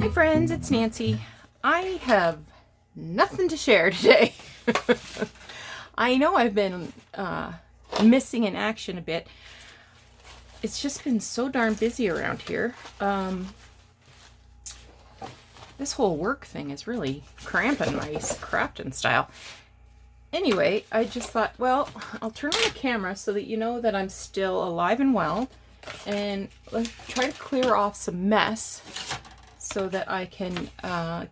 Hi friends, it's Nancy. I have nothing to share today. I know I've been missing in action a bit. It's just been so darn busy around here. This whole work thing is really cramping my crafting style. Anyway, I just thought, well, I'll turn on the camera so that you know that I'm still alive and well. And let's try to clear off some mess so that I can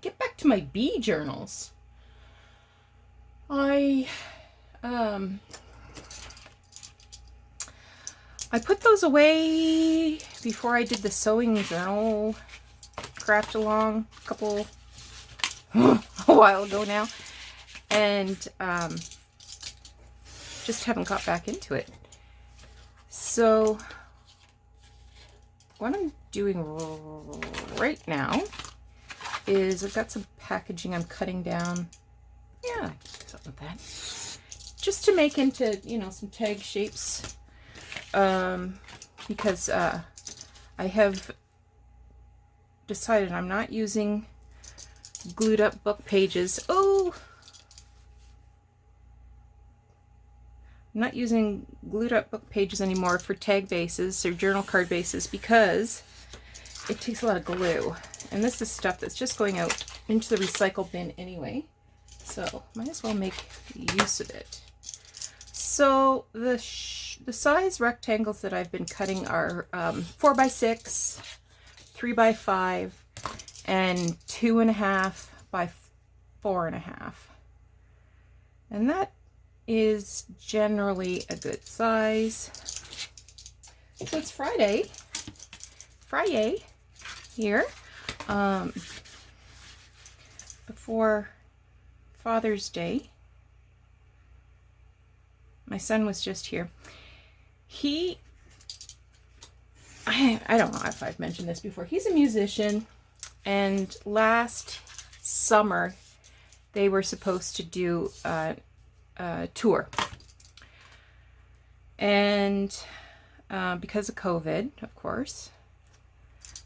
get back to my bee journals. I put those away before I did the sewing journal craft along a while ago now, and just haven't got back into it. So what I'm doing right now is I've got some packaging I'm cutting down. Yeah, something like that. Just to make into, you know, some tag shapes. Because I have decided I'm not using glued up book pages. I'm not using glued up book pages anymore for tag bases or journal card bases because it takes a lot of glue. And this is stuff that's just going out into the recycle bin anyway. So might as well make use of it. So the size rectangles that I've been cutting are 4x6, 3x5, and 2.5 by 4.5. And that is generally a good size. So it's Friday here, before Father's Day. My son was just here. I don't know if I've mentioned this before. He's a musician, and last summer they were supposed to do a tour. And because of COVID, of course,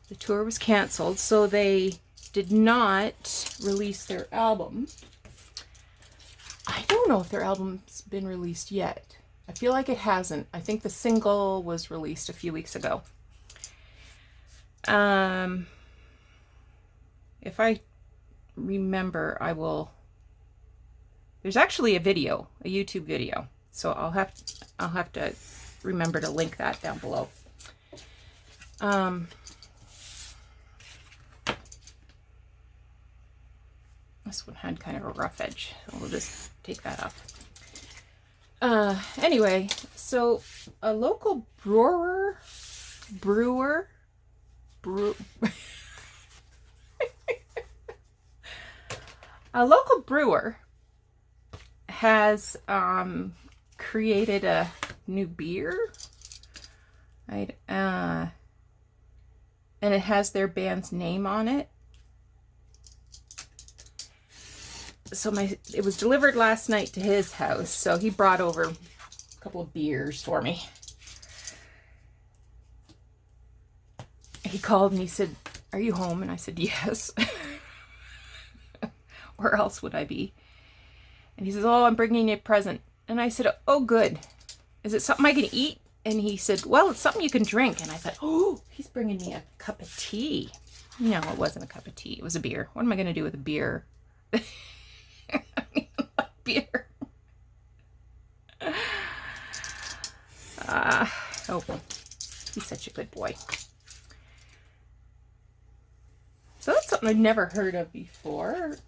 the tour was canceled, so they did not release their album. I don't know if their album's been released yet. I feel like it hasn't. I think the single was released a few weeks ago. If I remember, I will. There's actually a video, a YouTube video, so I'll have to remember to link that down below. This one had kind of a rough edge, so we'll just take that off. Anyway, so a local brewer a local brewer has created a new beer, right? And it has their band's name on it. So it was delivered last night to his house, so he brought over a couple of beers for me. He called and he said, "Are you home?" And I said, "Yes." Where else would I be? And he says, "Oh, I'm bringing you a present." And I said, "Oh, good. Is it something I can eat?" And he said, "Well, it's something you can drink." And I thought, "Oh, he's bringing me a cup of tea." No, it wasn't a cup of tea. It was a beer. What am I going to do with a beer? Beer. Oh, he's such a good boy. So that's something I'd never heard of before.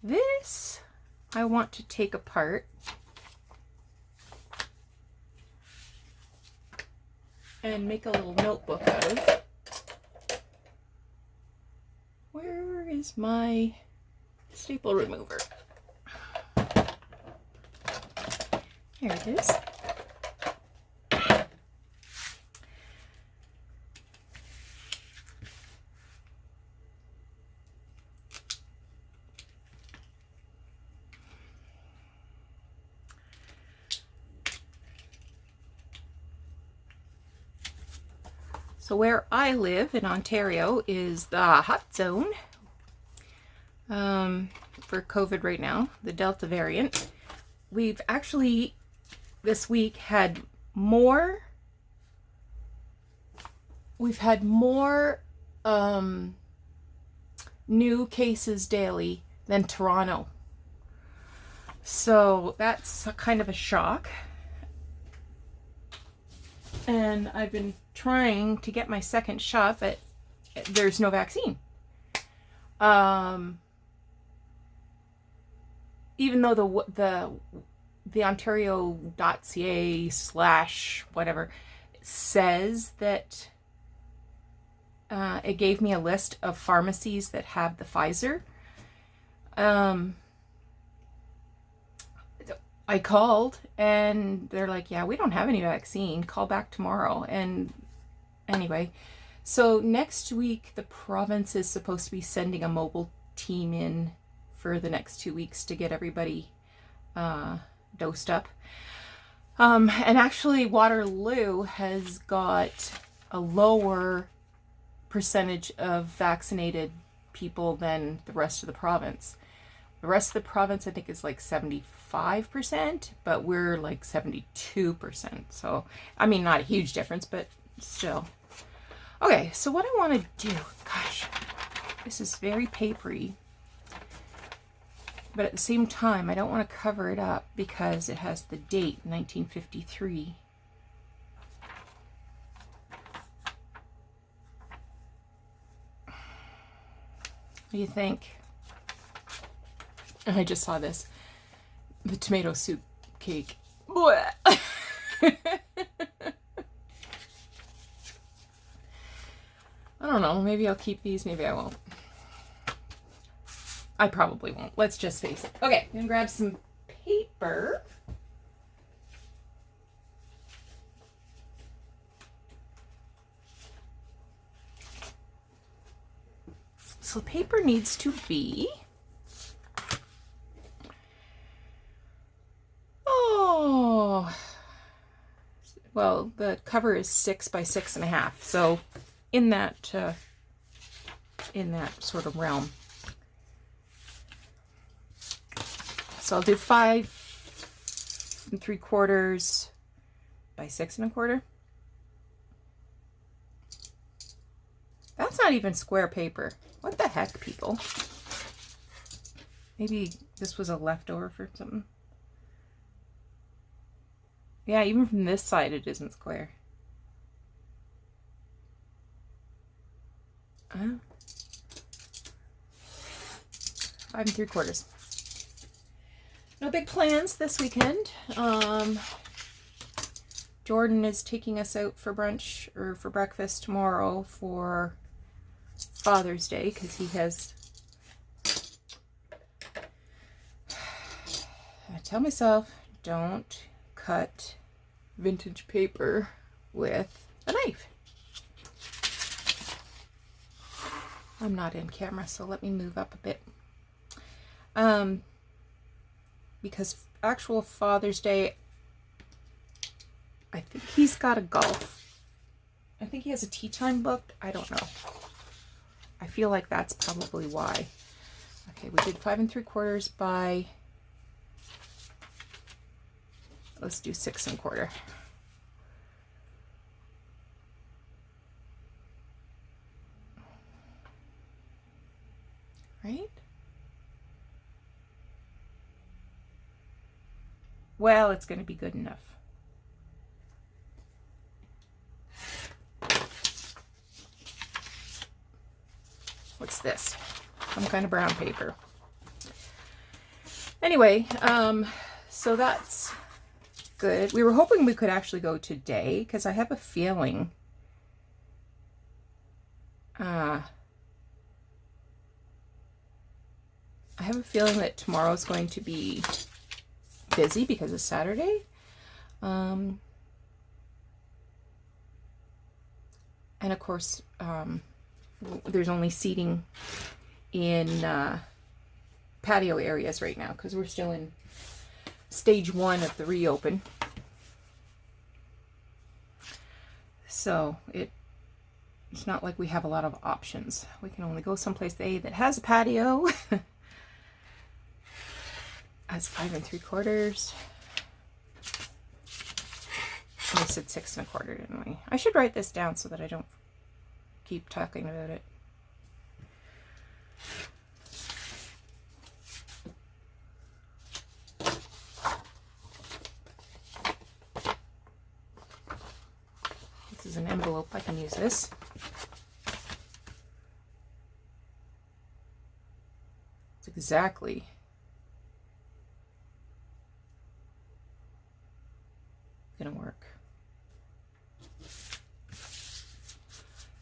This I want to take apart and make a little notebook out of. Where is my staple remover? Here it is. So where I live in Ontario is the hot zone for COVID right now, the Delta variant. We've actually this week had more. We've had more new cases daily than Toronto. So that's kind of a shock. And I've been trying to get my second shot, but there's no vaccine. Even though the Ontario.ca/whatever says that it gave me a list of pharmacies that have the Pfizer. I called and they're like, yeah, we don't have any vaccine. Call back tomorrow. And anyway, so next week, the province is supposed to be sending a mobile team in for the next 2 weeks to get everybody dosed up. And actually, Waterloo has got a lower percentage of vaccinated people than the rest of the province. The rest of the province, I think, is like 75%, but we're like 72%. So, I mean, not a huge difference, but still. Okay, so what I want to do, gosh, this is very papery, but at the same time, I don't want to cover it up because it has the date, 1953. What do you think? I just saw this. The tomato soup cake. I don't know. Maybe I'll keep these. Maybe I won't. I probably won't. Let's just face it. Okay, I'm going to grab some paper. So paper needs to be... well, the cover is 6 by 6.5, so in that sort of realm. So I'll do 5 3/4 by 6 1/4. That's not even square paper. What the heck, people? Maybe this was a leftover for something. Yeah, even from this side, it isn't square. 5 3/4. No big plans this weekend. Jordan is taking us out for brunch or for breakfast tomorrow for Father's Day because he has... I tell myself, don't cut vintage paper with a knife. I'm not in camera, so let me move up a bit. Because actual Father's Day, I think he's got a golf. I think he has a tea time booked. I don't know. I feel like that's probably why. Okay, we did 5 3/4 by... let's do 6 1/4. Right? Well, it's going to be good enough. What's this? Some kind of brown paper. Anyway, so that's good. We were hoping we could actually go today because I have a feeling that tomorrow's going to be busy because it's Saturday. And of course, there's only seating in patio areas right now because we're still in stage 1 of the reopen. So It's not like we have a lot of options. We can only go someplace that has a patio. That's 5 3/4. We said 6 1/4, didn't we? I should write this down so that I don't keep talking about it. This is an envelope. I can use this. It's exactly gonna work.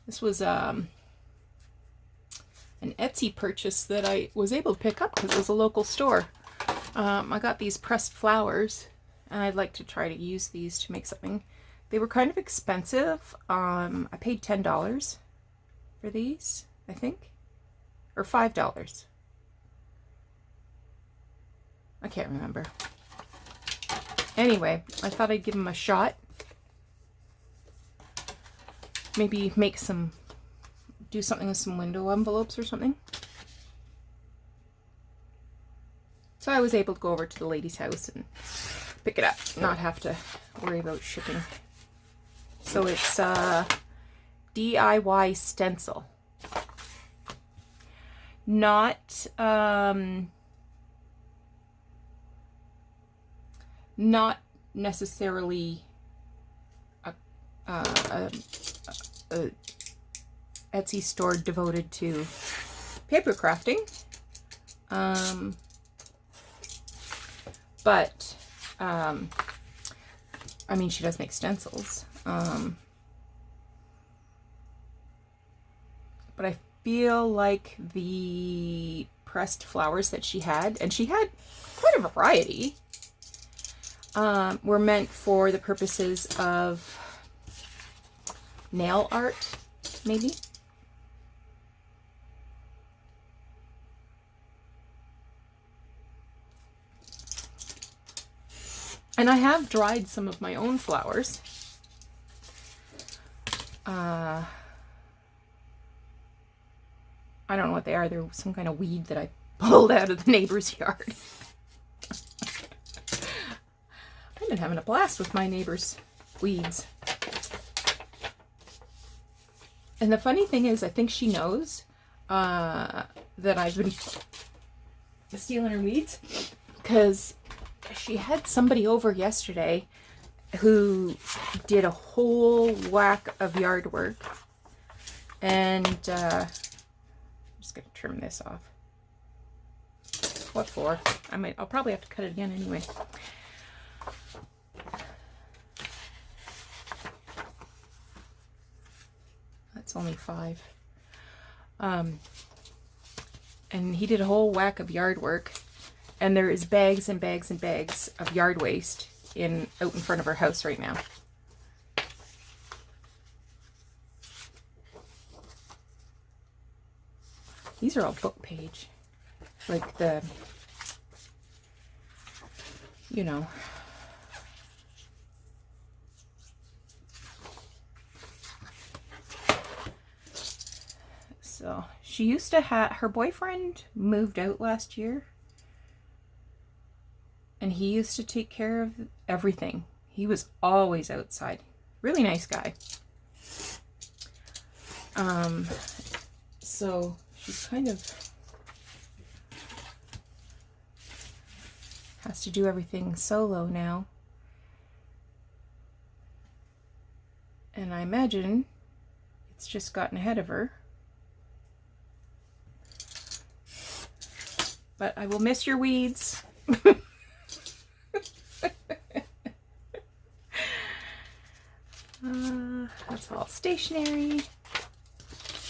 This was an Etsy purchase that I was able to pick up because it was a local store. I got these pressed flowers, and I'd like to try to use these to make something. They were kind of expensive. I paid $10 for these, I think, or $5. I can't remember. Anyway, I thought I'd give them a shot. Maybe do something with some window envelopes or something. So I was able to go over to the lady's house and pick it up, not have to worry about shipping. So it's DIY stencil. Not necessarily a Etsy store devoted to paper crafting, but I mean, she does make stencils, but I feel like the pressed flowers that she had, and she had quite a variety, were meant for the purposes of nail art, maybe. And I have dried some of my own flowers. I don't know what they are. They're some kind of weed that I pulled out of the neighbor's yard. I've been having a blast with my neighbor's weeds. And the funny thing is, I think she knows that I've been stealing her weeds, because she had somebody over yesterday who did a whole whack of yard work, and I'm just gonna trim this off. What for? I'll probably have to cut it again anyway. That's only 5. And he did a whole whack of yard work. And there is bags and bags and bags of yard waste out in front of our house right now. These are all book page. Like the, you know. So she used to have, her boyfriend moved out last year. And he used to take care of everything. He was always outside. Really nice guy. So she's kind of has to do everything solo now. And I imagine it's just gotten ahead of her. But I will miss your weeds. That's all stationery.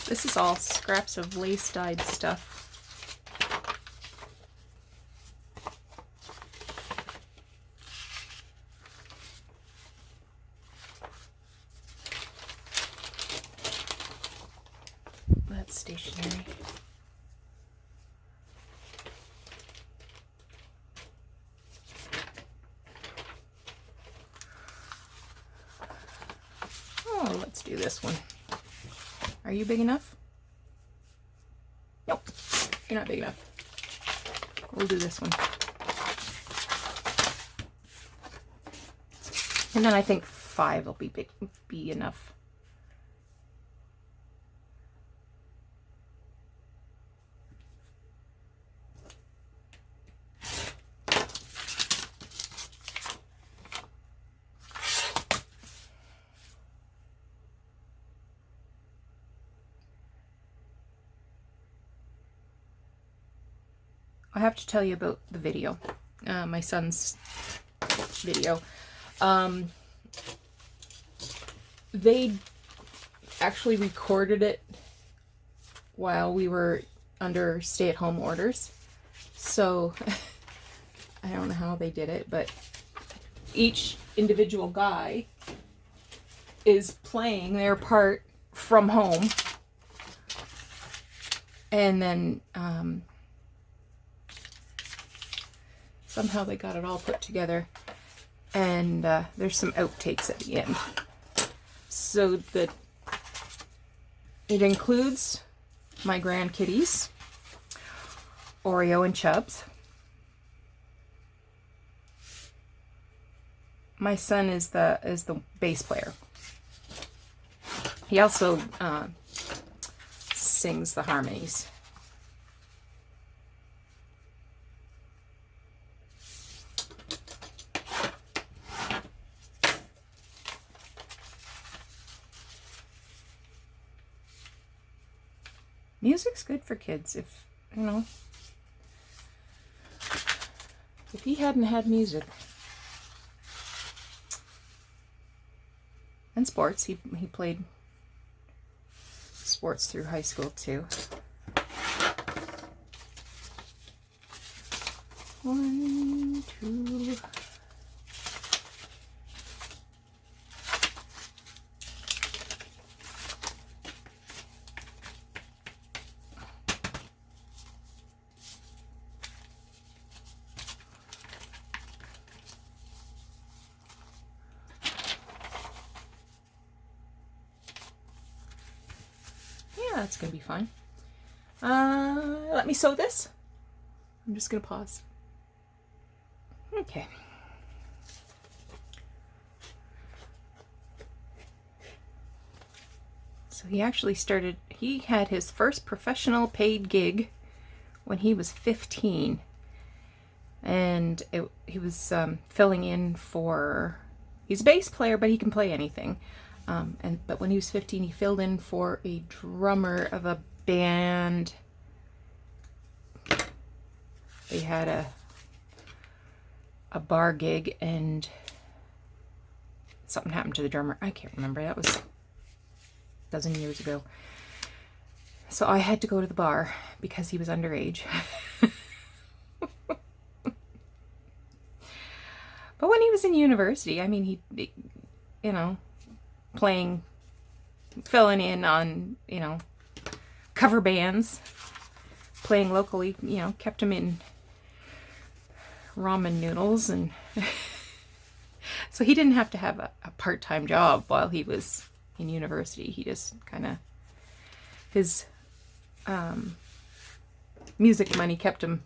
This is all scraps of lace-dyed stuff. That's stationery. Oh, let's do this one. Are you big enough? Nope, you're not big enough. We'll do this one. And then I think 5 will be enough. I have to tell you about the video, my son's video. They actually recorded it while we were under stay-at-home orders. So I don't know how they did it, but each individual guy is playing their part from home. And then somehow they got it all put together. And there's some outtakes at the end. So that it includes my grandkitties, Oreo and Chubbs. My son is the bass player. He also sings the harmonies. Music's good for kids, if, you know, if he hadn't had music. And sports, he played sports through high school too. 1, 2... That's gonna be fine. Let me sew this. I'm just gonna pause. Okay. So he actually started, he had his first professional paid gig when he was 15. And he was filling in for, he's a bass player, but he can play anything. But when he was 15, he filled in for a drummer of a band. They had a bar gig and something happened to the drummer. I can't remember. That was a dozen years ago. So I had to go to the bar because he was underage. But when he was in university, I mean, he you know, filling in on, you know, cover bands, playing locally, you know, kept him in ramen noodles. And so he didn't have to have a part-time job while he was in university. He just kind of, his music money kept him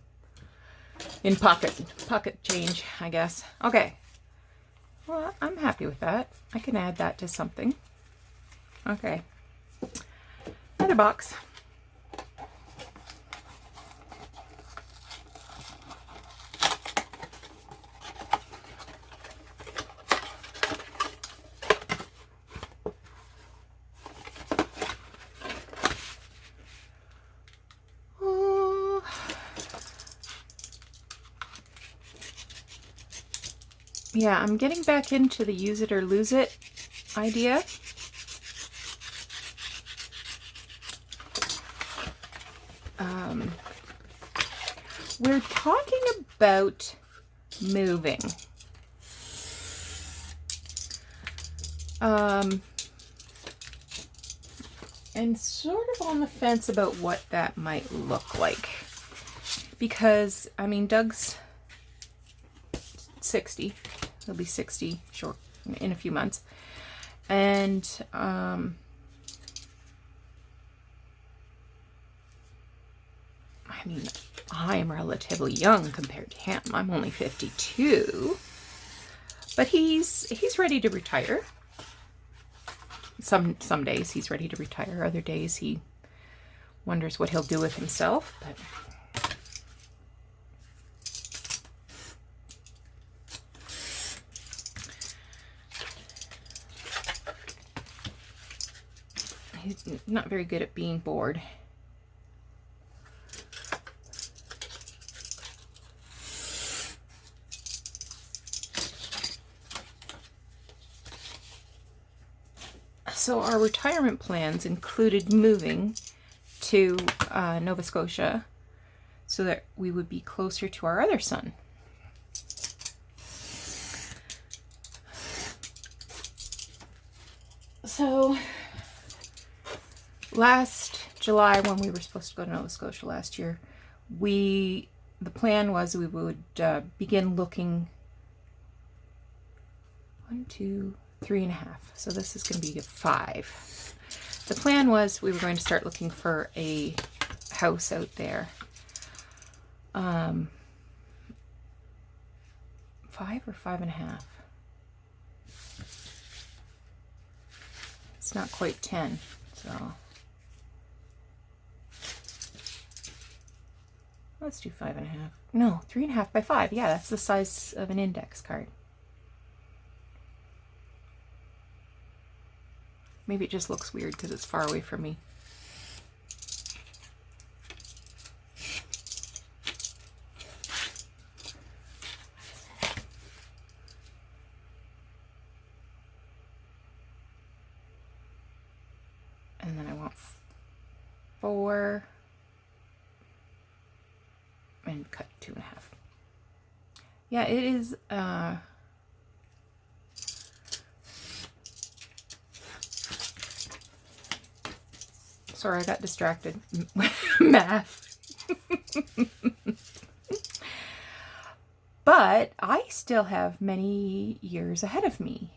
in pocket change, I guess. Okay. Well, I'm happy with that. I can add that to something. Okay. Another box. Yeah, I'm getting back into the use it or lose it idea. We're talking about moving. And sort of on the fence about what that might look like. Because, I mean, Doug's 60. He'll be 60 short in a few months. And I mean, I am relatively young compared to him. I'm only 52. But he's ready to retire. Some days he's ready to retire. Other days he wonders what he'll do with himself. But he's not very good at being bored. So our retirement plans included moving to Nova Scotia so that we would be closer to our other son. So last July, when we were supposed to go to Nova Scotia last year, the plan was we would begin looking 1, 2, 3.5. So this is going to be a 5. The plan was we were going to start looking for a house out there. 5 or 5.5. It's not quite 10, so let's do 5.5. No, 3.5 by 5. Yeah, that's the size of an index card. Maybe it just looks weird because it's far away from me. And then I want 4 and cut 2.5. Yeah, it is sorry, I got distracted. Math. But I still have many years ahead of me.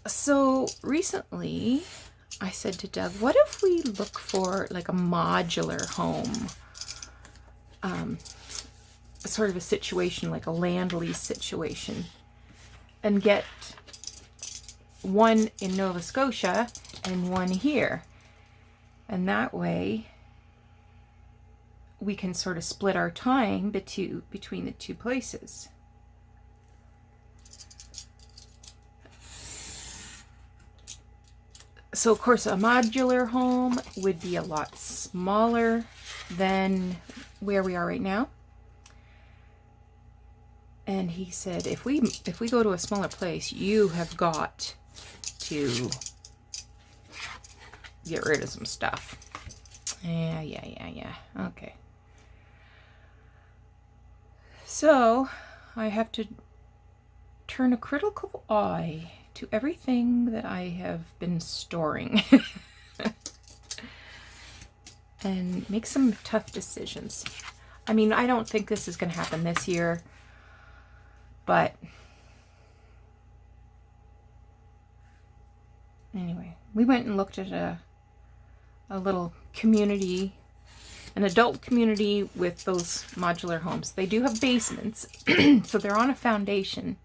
So recently I said to Doug, what if we look for like a modular home? Sort of a situation like a land lease situation, and get one in Nova Scotia and one here. And that way we can sort of split our time between the two places. So of course a modular home would be a lot smaller than where we are right now. And he said, if we go to a smaller place, you have got to get rid of some stuff. Yeah. Okay. So I have to turn a critical eye to everything that I have been storing and make some tough decisions. I mean, I don't think this is going to happen this year, but anyway, we went and looked at a little community, an adult community with those modular homes. They do have basements, so they're on a foundation.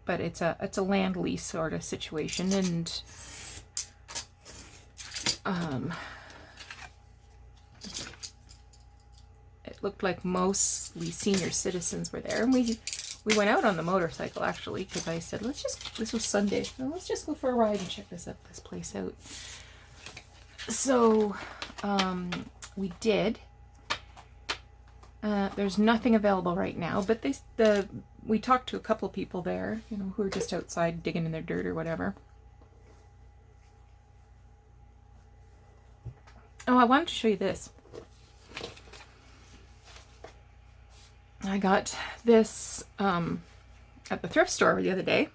But it's a land lease sort of situation, and it looked like mostly senior citizens were there. And we went out on the motorcycle actually, because I said, this was Sunday, let's just go for a ride and check this place out. So we did. There's nothing available right now, but we talked to a couple of people there, who are just outside digging in their dirt or whatever. Oh, I wanted to show you this. I got this at the thrift store the other day,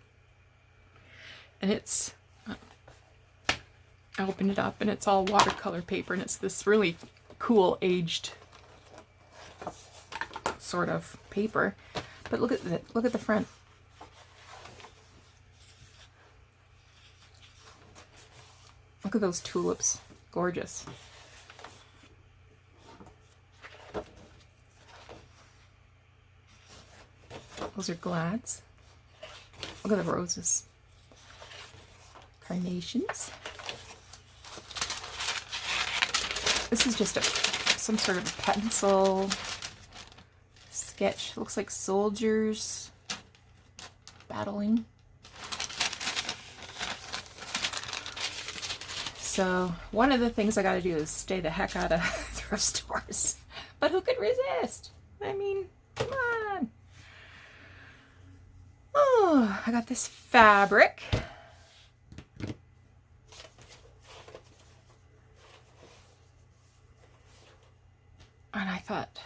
and it's I opened it up and it's all watercolor paper, and it's this really cool aged sort of paper. But look at the front. Look at those tulips. Gorgeous. Those are glads. Look at the roses. Carnations. This is just some sort of pencil sketch. Looks like soldiers battling. So one of the things I got to do is stay the heck out of thrift stores. But who could resist? I mean, come on. Oh, I got this fabric. And I thought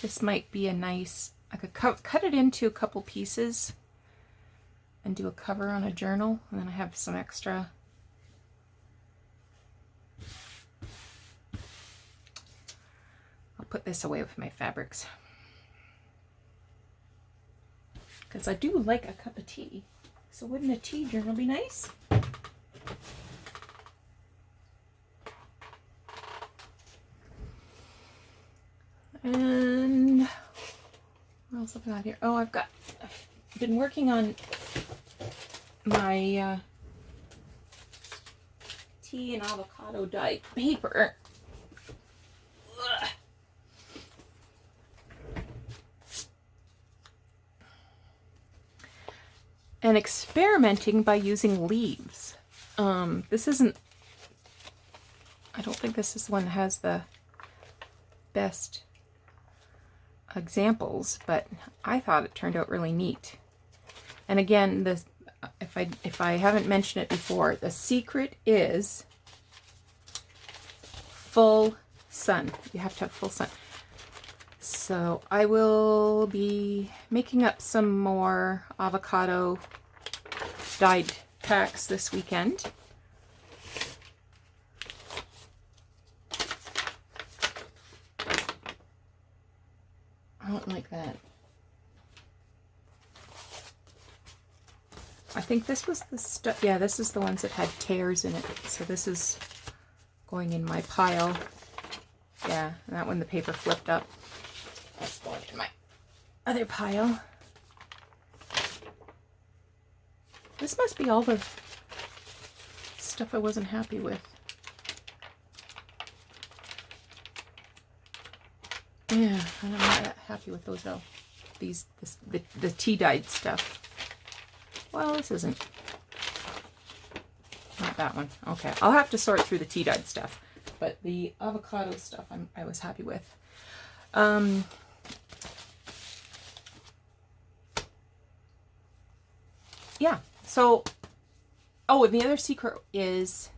this might be a nice, I could cut it into a couple pieces and do a cover on a journal. And then I have some extra. I'll put this away with my fabrics. Because I do like a cup of tea. So wouldn't a tea journal be nice? And what else have I got here? Oh, I've been working on my tea and avocado dyed paper. Ugh. And experimenting by using leaves. This isn't, I don't think this is the one that has the best examples, but I thought it turned out really neat. And again, this, if I haven't mentioned it before, the secret is full sun. You have to have full sun. So I will be making up some more avocado dyed packs this weekend. I don't like that. I think this was the stuff. Yeah, this is the ones that had tears in it. So this is going in my pile. Yeah, and that one the paper flipped up. That's going to my other pile. This must be all the stuff I wasn't happy with. Yeah, I'm not that happy with those though. The tea dyed stuff. Well, this isn't. Not that one. Okay, I'll have to sort through the tea dyed stuff, but the avocado stuff I was happy with. Yeah. So, oh, and the other secret is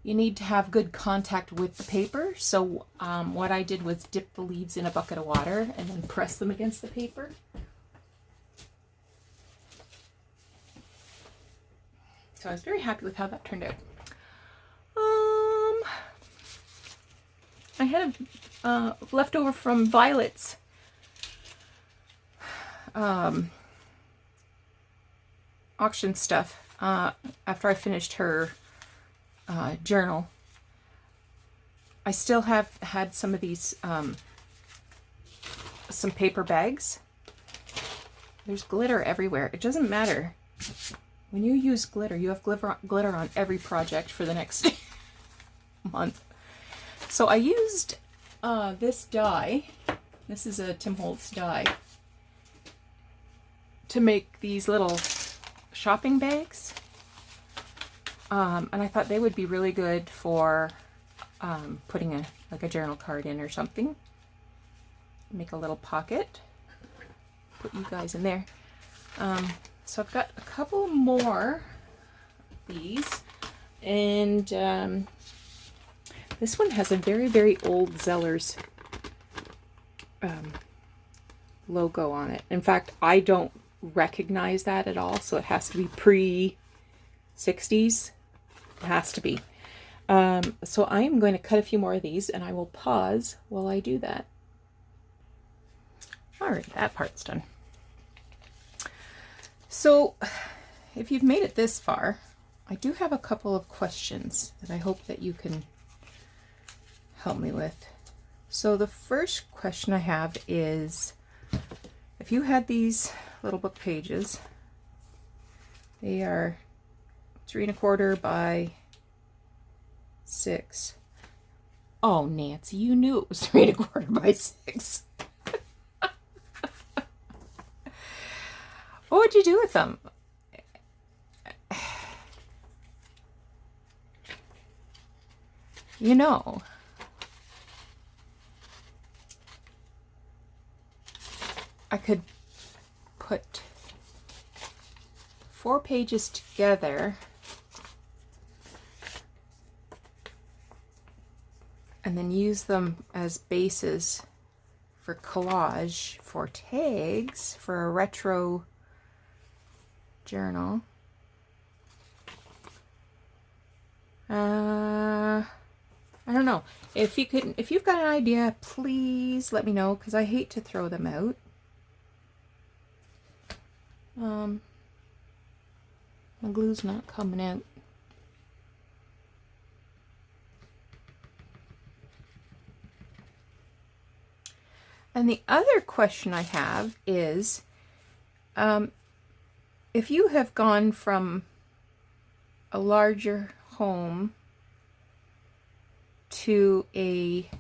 you need to have good contact with the paper. So what I did was dip the leaves in a bucket of water and then press them against the paper. So I was very happy with how that turned out. I had a leftover from Violet's auction stuff after I finished her journal. I still have had some of these some paper bags. There's glitter everywhere. It doesn't matter. When you use glitter, you have glitter on every project for the next month. So I used this die. This is a Tim Holtz die to make these little shopping bags. And I thought they would be really good for putting a journal card in or something. Make a little pocket. Put you guys in there. So I've got a couple more of these. And this one has a very, very old Zellers logo on it. In fact, I don't recognize that at all. So it has to be pre-60s. It has to be. So I am going to cut a few more of these and I will pause while I do that. All right, that part's done. So if you've made it this far, I do have a couple of questions that I hope that you can help me with. So the first question I have is, if you had these little book pages, they are 3 1/4 by 6. Oh, Nancy, you knew it was 3 1/4 by 6. What would you do with them? You know, I could put 4 pages together and then use them as bases for collage, for tags, for a retro journal. I don't know. If you've got an idea, please let me know, because I hate to throw them out. My glue's not coming out. And the other question I have is, if you have gone from a larger home to a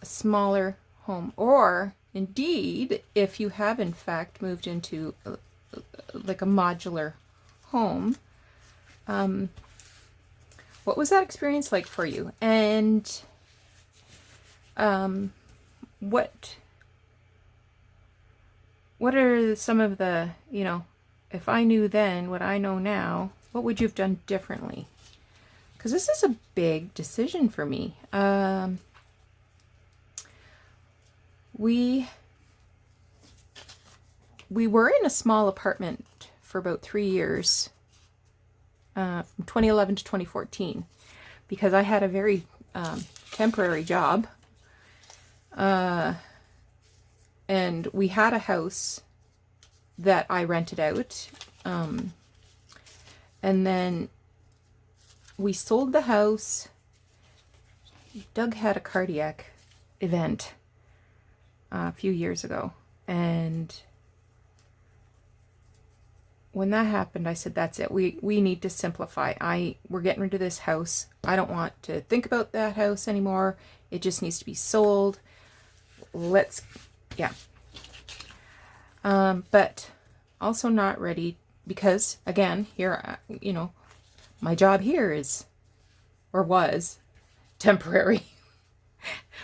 smaller home, or indeed if you have in fact moved into like a modular home, what was that experience like for you? And what are some of the, if I knew then what I know now, what would you have done differently? Because this is a big decision for me. We were in a small apartment for about 3 years, from 2011 to 2014, because I had a very temporary job. And we had a house that I rented out. And then we sold the house. Doug had a cardiac event a few years ago. And when that happened, I said, that's it. We need to simplify. We're getting rid of this house. I don't want to think about that house anymore. It just needs to be sold. But also not ready, because again, here, my job here is, or was, temporary.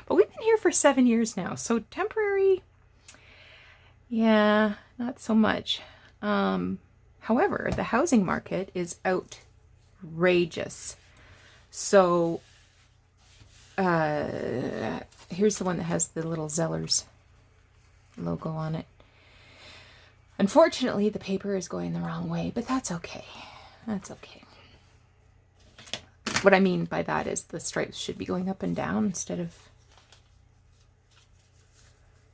But we've been here for 7 years now, so temporary, yeah, not so much. However, the housing market is outrageous. So, here's the one that has the little Zellers logo on it. Unfortunately, the paper is going the wrong way, but that's okay. That's okay. What I mean by that is the stripes should be going up and down instead of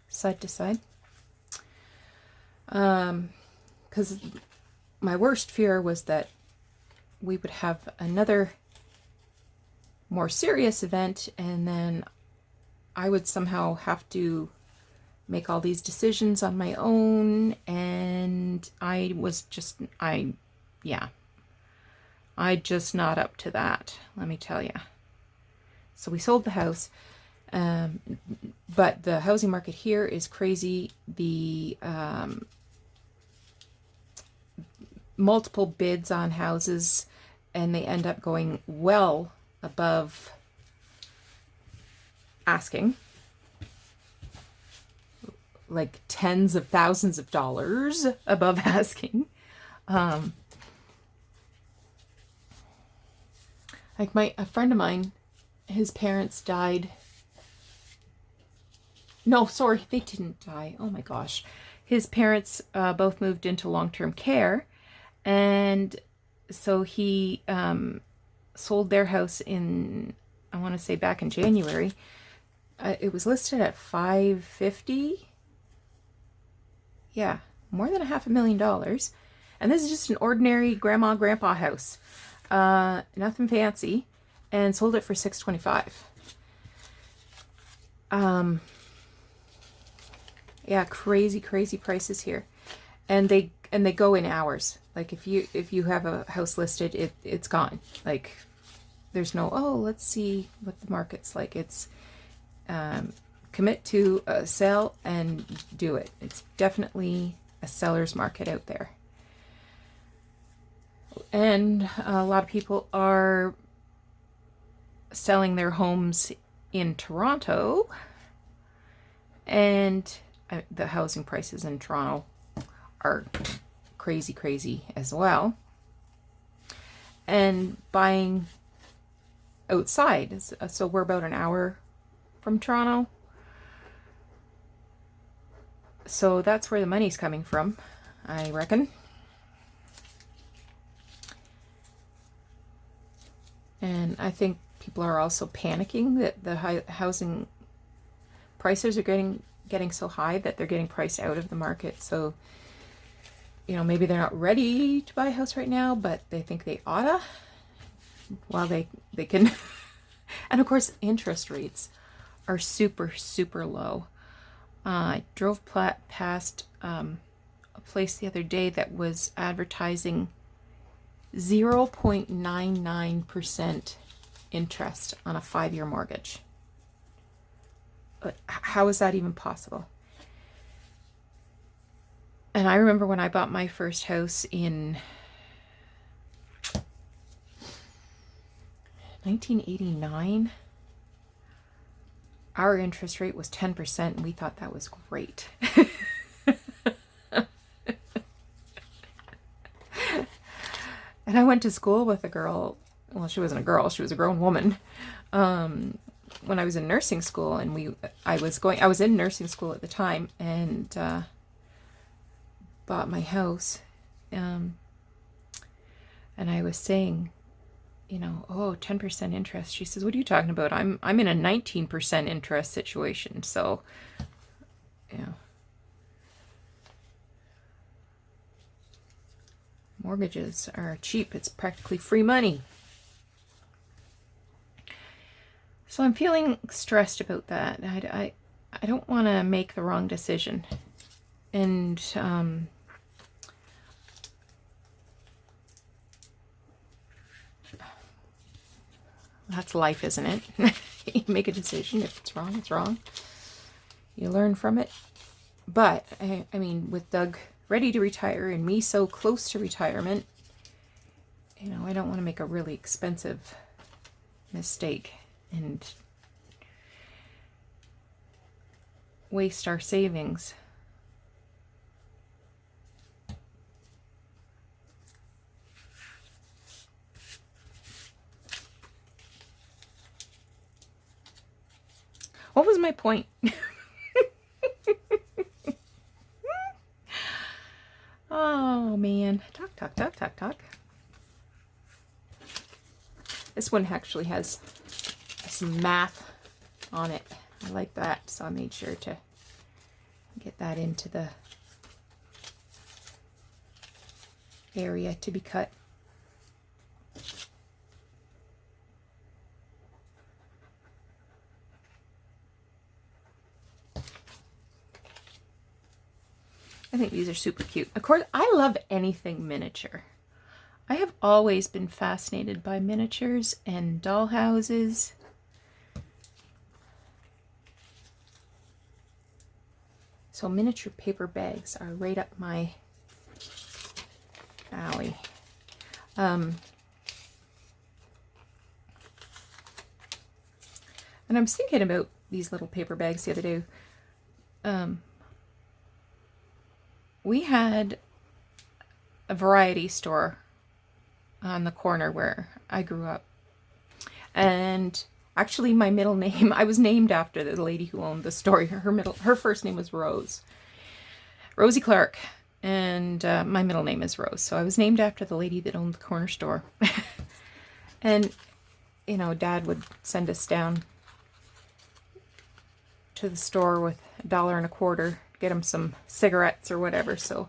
side to side. Because my worst fear was that we would have another more serious event, and then I would somehow have to make all these decisions on my own, and I just not up to that, let me tell you. So we sold the house, but the housing market here is crazy. The multiple bids on houses, and they end up going well above asking, like tens of thousands of dollars above asking. Like a friend of mine, his parents died. No, sorry, they didn't die. Oh my gosh. His parents both moved into long-term care, and so he sold their house in, I want to say back in January. It was listed at $550. Yeah, more than $500,000. And this is just an ordinary grandma, grandpa house. Nothing fancy. And sold it for $625. Yeah, crazy, crazy prices here. And they go in hours. Like if you have a house listed, it's gone. Like there's no, oh, let's see what the market's like. It's commit to a sell and do it. It's definitely a seller's market out there. And a lot of people are selling their homes in Toronto, and the housing prices in Toronto are crazy, crazy as well. And buying outside. So we're about an hour from Toronto. So that's where the money's coming from, I reckon. And I think people are also panicking that the housing prices are getting so high that they're getting priced out of the market. So, you know, maybe they're not ready to buy a house right now, but they think they oughta while they can. And of course, interest rates are super, super low. I drove past a place the other day that was advertising 0.99% interest on a 5-year mortgage. How is that even possible? And I remember when I bought my first house in 1989, our interest rate was 10%, and we thought that was great. And I went to school with a girl. Well, she wasn't a girl; she was a grown woman. When I was in nursing school, and I was in nursing school at the time, and bought my house. And I was saying, you know, oh, 10% interest. She says, what are you talking about? I'm in a 19% interest situation. So, yeah. Mortgages are cheap. It's practically free money. So I'm feeling stressed about that. I don't want to make the wrong decision. And that's life, isn't it? You make a decision. If it's wrong, it's wrong. You learn from it. But, I mean, with Doug ready to retire and me so close to retirement, you know, I don't want to make a really expensive mistake and waste our savings. What was my point? Oh man, talk. This one actually has some math on it. I like that, so I made sure to get that into the area to be cut. I think these are super cute. Of course, I love anything miniature. I have always been fascinated by miniatures and doll houses. So miniature paper bags are right up my alley. And I was thinking about these little paper bags the other day. We had a variety store on the corner where I grew up. And actually my middle name, I was named after the lady who owned the store. Her first name was Rose. Rosie Clark. And my middle name is Rose. So I was named after the lady that owned the corner store. And, you know, Dad would send us down to the store with $1.25 to get him some cigarettes or whatever. So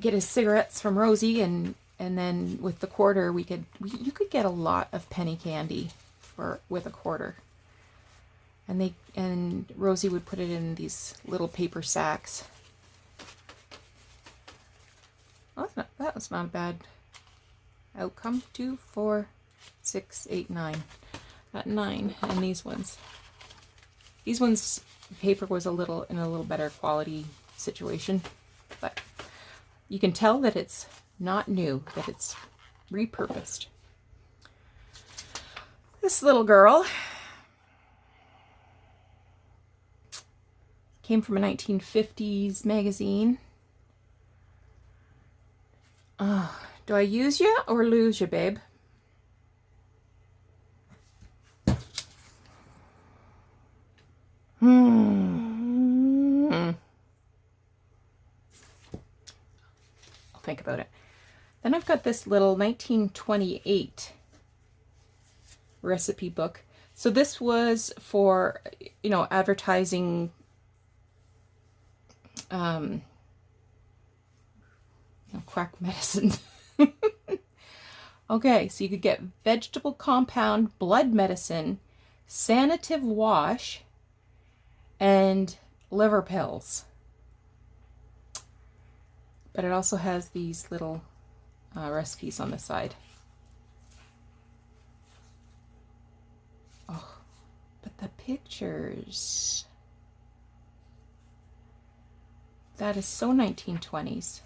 get his cigarettes from Rosie, and then with the quarter you could get a lot of penny candy with a quarter. And Rosie would put it in these little paper sacks. Oh, that was not a bad outcome. 2, 4, 6, 8, 9. Got 9. And these ones, paper was in a little better quality situation, but you can tell that it's not new, that it's repurposed. This little girl came from a 1950s magazine. Do I use you or lose you, babe? I'll think about it. Then I've got this little 1928 recipe book. So this was for, advertising quack medicines. Okay, so you could get vegetable compound, blood medicine, sanative wash, and liver pills. But it also has these little recipes on the side. Oh, but the pictures. That is so 1920s.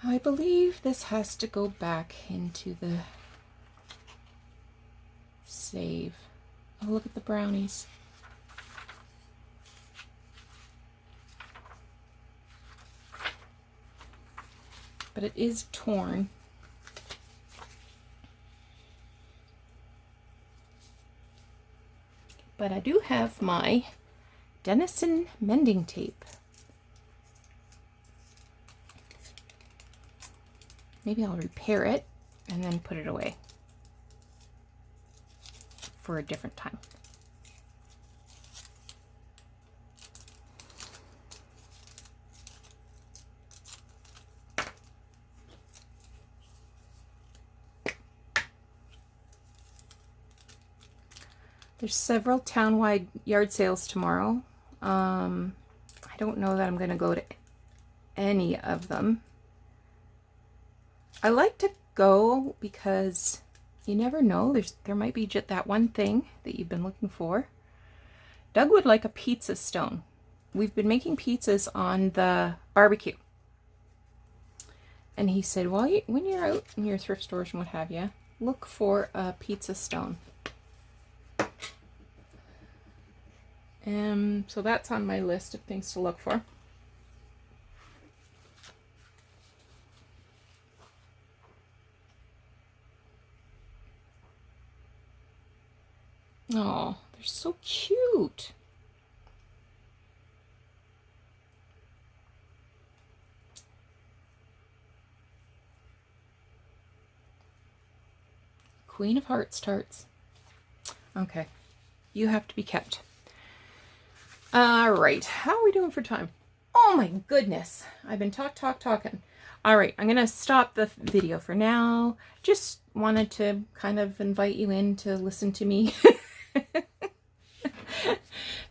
I believe this has to go back into the save. Oh, look at the brownies. But it is torn. But I do have my Dennison mending tape. Maybe I'll repair it and then put it away for a different time. There's several town-wide yard sales tomorrow. I don't know that I'm going to go to any of them. I like to go because you never know. There might be just that one thing that you've been looking for. Doug would like a pizza stone. We've been making pizzas on the barbecue. And he said, well, when you're out in your thrift stores and what have you, look for a pizza stone. So that's on my list of things to look for. Oh, they're so cute. Queen of Hearts tarts. Okay, you have to be kept. All right, how are we doing for time? Oh my goodness, I've been talking. All right, I'm gonna stop the video for now. Just wanted to kind of invite you in to listen to me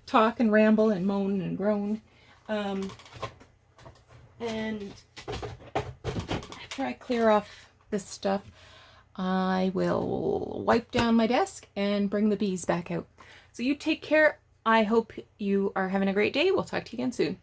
talk and ramble and moan and groan. And after I clear off this stuff, I will wipe down my desk and bring the bees back out. So you take care. I hope you are having a great day. We'll talk to you again soon.